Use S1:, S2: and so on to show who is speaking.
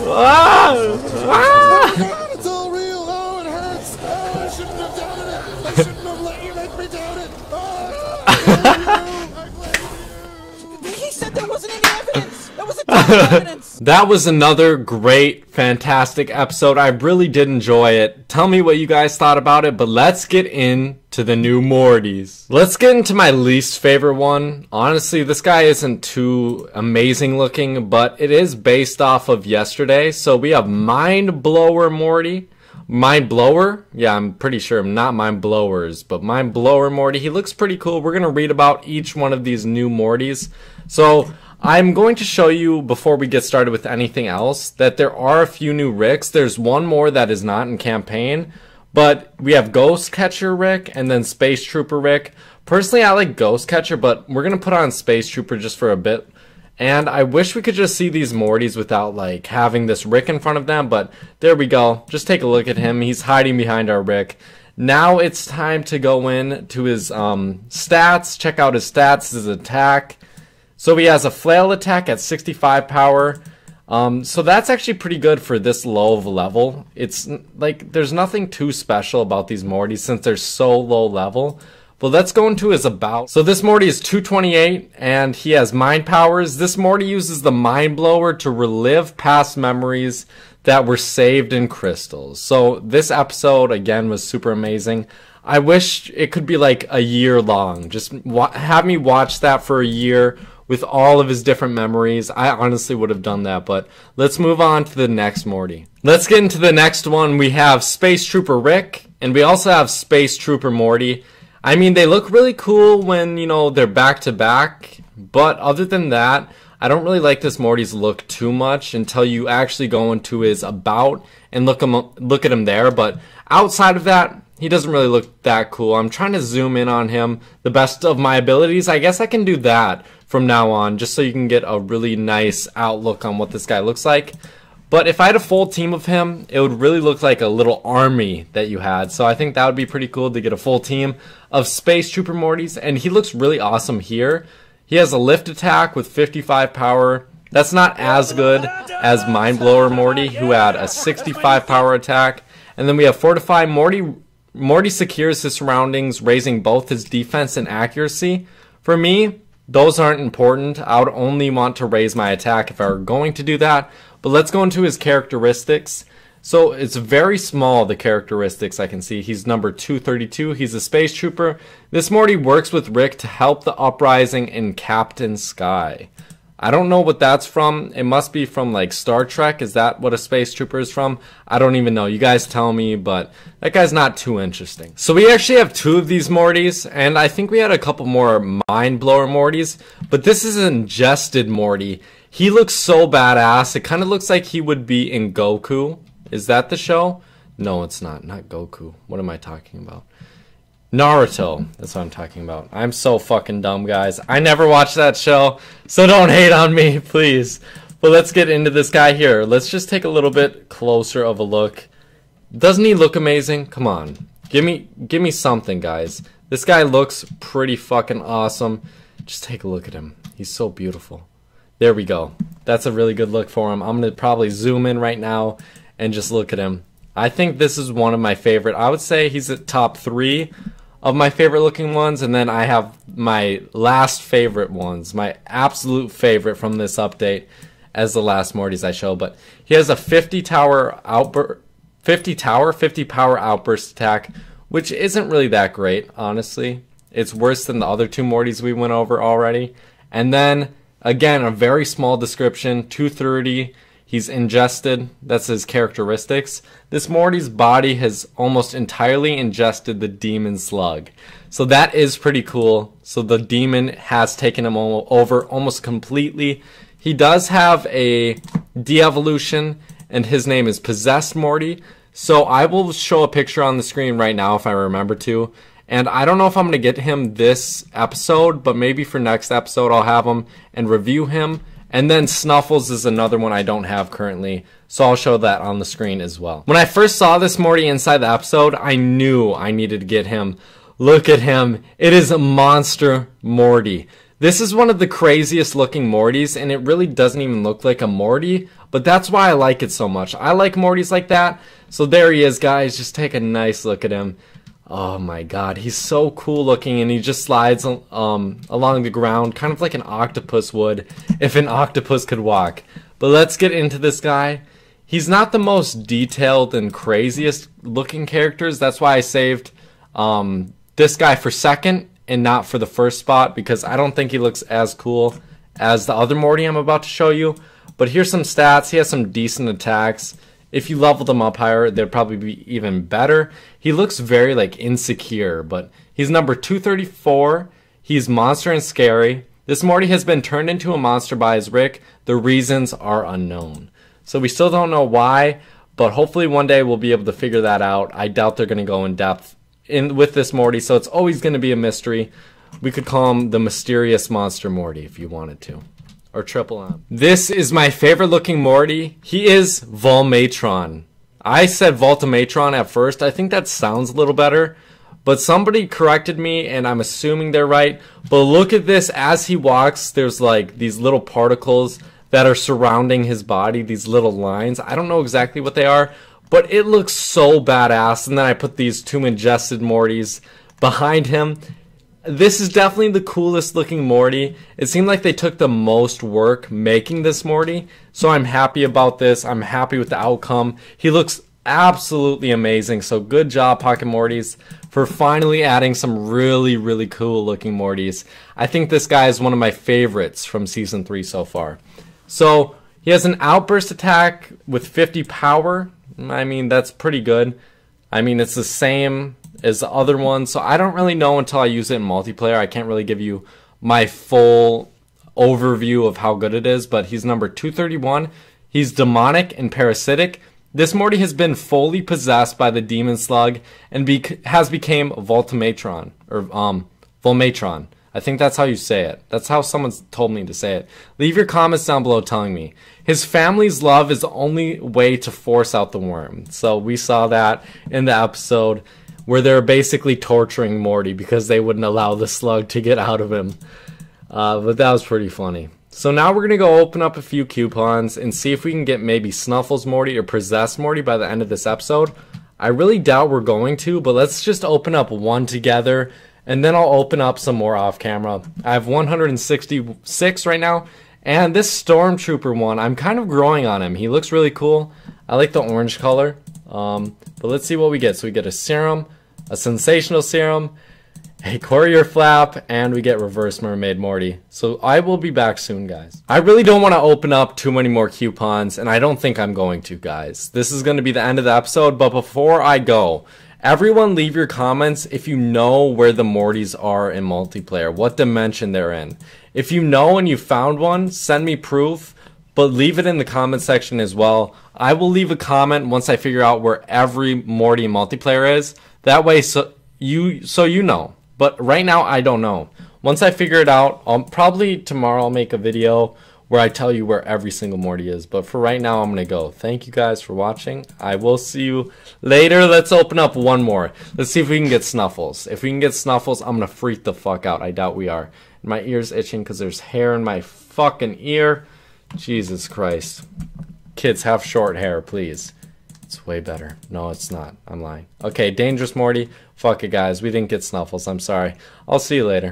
S1: God, it's all real. Oh, it hurts. Oh, I shouldn't have done it. I shouldn't have let you make me down it. Oh, I blame you. He said there wasn't any evidence. That was a ton of evidence.
S2: That was another great, fantastic episode. I really did enjoy it. Tell me what you guys thought about it, but let's get into the new Mortys. Let's get into my least favorite one. Honestly, this guy isn't too amazing looking, but it is based off of yesterday. So we have Mindblower Morty. Mindblower? Yeah, I'm pretty sure. Not Mindblowers, but Mindblower Morty. He looks pretty cool. We're going to read about each one of these new Mortys. So I'm going to show you, before we get started with anything else, that there are a few new Ricks. There's one more that is not in campaign, but we have Ghost Catcher Rick and then Space Trooper Rick. Personally, I like Ghost Catcher, but we're going to put on Space Trooper just for a bit. And I wish we could just see these Mortys without like having this Rick in front of them, but there we go. Just take a look at him. He's hiding behind our Rick. Now it's time to go in to his stats. Check out his stats, his attack. So he has a flail attack at 65 power. So that's actually pretty good for this low of a level. It's like there's nothing too special about these Mortys since they're so low level. But let's go into his about. So this Morty is 228 and he has mind powers. This Morty uses the mind blower to relive past memories that were saved in crystals. So this episode again was super amazing. I wish it could be like a year long. Just have me watch that for a year with all of his different memories. I honestly would have done that, but let's move on to the next Morty. Let's get into the next one. We have Space Trooper Rick and we also have Space Trooper Morty. I mean, they look really cool when, you know, they're back to back, but other than that, I don't really like this Morty's look too much until you actually go into his about and look at him there, but outside of that, he doesn't really look that cool. I'm trying to zoom in on him the best of my abilities. I guess I can do that from now on, just so you can get a really nice outlook on what this guy looks like. But if I had a full team of him, it would really look like a little army that you had. So I think that would be pretty cool to get a full team of Space Trooper Mortys. And he looks really awesome here. He has a lift attack with 55 power. That's not as good as Mindblower Morty, who had a 65 power attack. And then we have Fortify Morty. Morty secures his surroundings, raising both his defense and accuracy. For me, those aren't important. I would only want to raise my attack if I were going to do that. But let's go into his characteristics. So it's very small, the characteristics I can see. He's number 232. He's a space trooper. This Morty works with Rick to help the uprising in Captain Sky. I don't know what that's from. It must be from like Star Trek. Is that what a space trooper is from? I don't even know. You guys tell me, but that guy's not too interesting. So we actually have two of these Mortys, and I think we had a couple more Mindblower Mortys, but this is an ingested Morty. He looks so badass. It kind of looks like he would be in Goku. Is that the show? No, it's not. Not Goku. What am I talking about? Naruto. That's what I'm talking about. I'm so fucking dumb, guys. I never watched that show, so don't hate on me, please. But let's get into this guy here. Let's just take a little bit closer of a look. Doesn't he look amazing? Come on. Give me something, guys. This guy looks pretty fucking awesome. Just take a look at him. He's so beautiful. There we go. That's a really good look for him. I'm going to probably zoom in right now and just look at him. I think this is one of my favorite. I would say he's at top 3 of my favorite looking ones, and then I have my last favorite ones, my absolute favorite from this update as the last Mortys I show. But he has a 50 power outburst attack, which isn't really that great, honestly. It's worse than the other two Mortys we went over already. And then again, a very small description, 230. He's ingested. That's his characteristics. This Morty's body has almost entirely ingested the demon slug. So that is pretty cool. So the demon has taken him over almost completely. He does have a de-evolution, and his name is Possessed Morty. So I will show a picture on the screen right now if I remember to. And I don't know if I'm going to get him this episode, but maybe for next episode I'll have him and review him. And then Snuffles is another one I don't have currently, so I'll show that on the screen as well. When I first saw this Morty inside the episode, I knew I needed to get him. Look at him. It is a monster Morty. This is one of the craziest looking Mortys, and it really doesn't even look like a Morty, but that's why I like it so much. I like Mortys like that. So there he is, guys. Just take a nice look at him. Oh my god, he's so cool looking, and he just slides along the ground, kind of like an octopus would, if an octopus could walk. But let's get into this guy. He's not the most detailed and craziest looking characters. That's why I saved this guy for second and not for the first spot, because I don't think he looks as cool as the other Morty I'm about to show you. But here's some stats. He has some decent attacks. If you leveled him up higher, they'd probably be even better. He looks very like insecure, but he's number 234. He's monster and scary. This Morty has been turned into a monster by his Rick. The reasons are unknown. So we still don't know why, but hopefully one day we'll be able to figure that out. I doubt they're going to go in depth with this Morty, so it's always going to be a mystery. We could call him the Mysterious Monster Morty if you wanted to. Or Triple M. This is my favorite looking Morty. He is Volmatron. I said Volmatron at first. I think that sounds a little better, but somebody corrected me and I'm assuming they're right. But look at this. As he walks, there's like these little particles that are surrounding his body, these little lines. I don't know exactly what they are, but it looks so badass. And then I put these two ingested Mortys behind him. This is definitely the coolest looking Morty. It seemed like they took the most work making this Morty, so I'm happy about this. I'm happy with the outcome. He looks absolutely amazing, so good job, Pocket Mortys, for finally adding some really, really cool looking Mortys. I think this guy is one of my favorites from Season 3 so far. So, he has an outburst attack with 50 power. I mean, that's pretty good. I mean, it's the same as the other one, so I don't really know until I use it in multiplayer. I can't really give you my full overview of how good it is, but he's number 231. He's demonic and parasitic. This Morty has been fully possessed by the demon slug and has become Volmatron, or Volmatron. I think that's how you say it. That's how someone's told me to say it. Leave your comments down below telling me. His family's love is the only way to force out the worm. So we saw that in the episode where they're basically torturing Morty because they wouldn't allow the slug to get out of him. But that was pretty funny. So now we're going to go open up a few coupons and see if we can get maybe Snuffles Morty or Possessed Morty by the end of this episode. I really doubt we're going to, but let's just open up one together and then I'll open up some more off camera. I have 166 right now, and this Stormtrooper one, I'm kind of growing on him. He looks really cool. I like the orange color. But let's see what we get. So we get a serum, a sensational serum, a courier flap, and we get reverse mermaid Morty. So I will be back soon, guys. I really don't want to open up too many more coupons, and I don't think I'm going to, guys. This is going to be the end of the episode, but before I go, everyone leave your comments if you know where the Mortys are in multiplayer, what dimension they're in. If you know and you found one, send me proof, but leave it in the comment section as well. I will leave a comment once I figure out where every Morty multiplayer is. That way so you know. But right now I don't know. Once I figure it out, probably tomorrow I'll make a video where I tell you where every single Morty is. But for right now, I'm going to go. Thank you guys for watching. I will see you later. Let's open up one more. Let's see if we can get Snuffles. If we can get Snuffles, I'm going to freak the fuck out. I doubt we are. My ear's itching because there's hair in my fucking ear. Jesus Christ. Kids, have short hair, please. It's way better. No, it's not. I'm lying. Okay, Dangerous Morty. Fuck it, guys. We didn't get Snuffles. I'm sorry. I'll see you later.